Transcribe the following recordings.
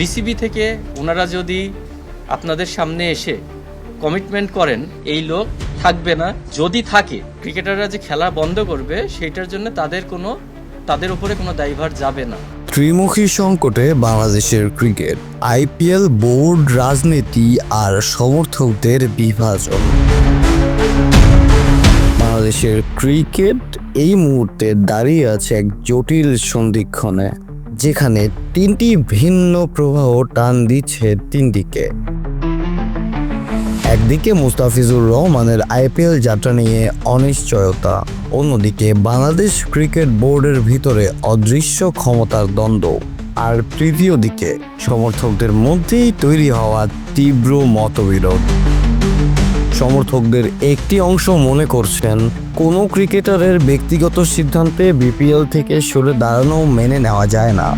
BCB থেকে ওনারা যদি আপনাদের সামনে এসে কমিটমেন্ট করেন এই লোক থাকবে না, যদি থাকে ক্রিকেটাররা যে খেলা বন্ধ করবে সেটার জন্য তাদের উপরে কোনো দায়ভার যাবে না। ত্রিমুখী সংকটে বাংলাদেশের ক্রিকেট, আইপিএল বোর্ড, রাজনীতি আর সমর্থকদের বিভাজন। বাংলাদেশের ক্রিকেট এই মুহূর্তে দাঁড়িয়ে আছে এক জটিল সন্ধিক্ষণে, যেখানে তিনটি ভিন্ন প্রবাহ টান দিচ্ছে তিন দিকে। একদিকে মুস্তাফিজুর রহমানের আইপিএল যাত্রা নিয়ে অনিশ্চয়তা, অন্যদিকে বাংলাদেশ ক্রিকেট বোর্ডের ভিতরে অদৃশ্য ক্ষমতার দ্বন্দ্ব, আর তৃতীয় দিকে সমর্থকদের মধ্যেই তৈরি হওয়া তীব্র মতবিরোধ। সমর্থকদের একটি অংশ মনে করছেন কোনো ক্রিকেটারের ব্যক্তিগত সিদ্ধান্তে বিপিএল থেকে সরে দাঁড়ানো মেনে নেওয়া যায় না।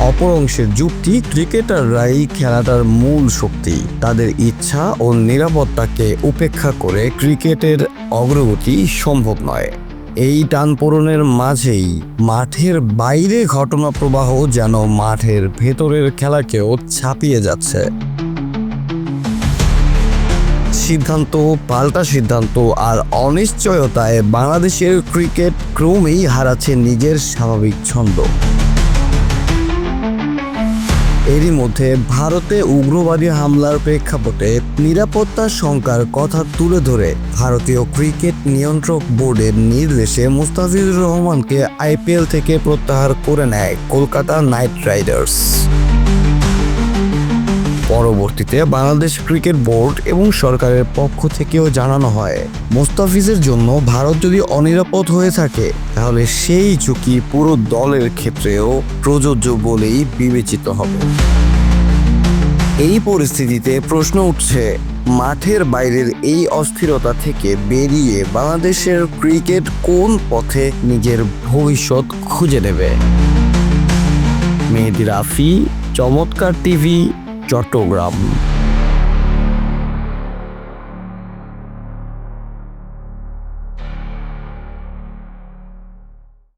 অপর অংশের যুক্তি, ক্রিকেটাররাই খেলাটার মূল শক্তি, তাদের ইচ্ছা ও নিরাপত্তাকে উপেক্ষা করে ক্রিকেটের অগ্রগতি সম্ভব নয়। এই টানপোড়েনের মাঝেই মাঠের বাইরে ঘটনা প্রবাহ যেন মাঠের ভেতরের খেলাকেও ছাপিয়ে যাচ্ছে। সিদ্ধান্ত, পাল্টা সিদ্ধান্ত আর অনিশ্চয়তায় বাংলাদেশের ক্রিকেট ক্রমেই হারাচ্ছে নিজের স্বাভাবিক ছন্দ। এরই মধ্যে ভারতে উগ্রবাদী হামলার প্রেক্ষাপটে নিরাপত্তার শঙ্কার কথা তুলে ধরে ভারতীয় ক্রিকেট নিয়ন্ত্রক বোর্ডের নির্দেশে মুস্তাফিজুর রহমানকে আইপিএল থেকে প্রত্যাহার করে নেয় কলকাতা নাইট রাইডার্স। পরবর্তীতে বাংলাদেশ ক্রিকেট বোর্ড এবং সরকারের পক্ষ থেকেও জানানো হয়, মুস্তাফিজের জন্য ভারত যদি অনিরাপদ হয়ে থাকে তাহলে সেই ঝুঁকি পুরো দলের ক্ষেত্রেও প্রযোজ্য বলেই বিবেচিত হবে। এই পরিস্থিতিতে প্রশ্ন উঠছে, মাঠের বাইরের এই অস্থিরতা থেকে বেরিয়ে বাংলাদেশের ক্রিকেট কোন পথে নিজের ভবিষ্যৎ খুঁজে নেবে? মেহেদী রাফি, চমৎকার টিভি, চট্টগ্রাম।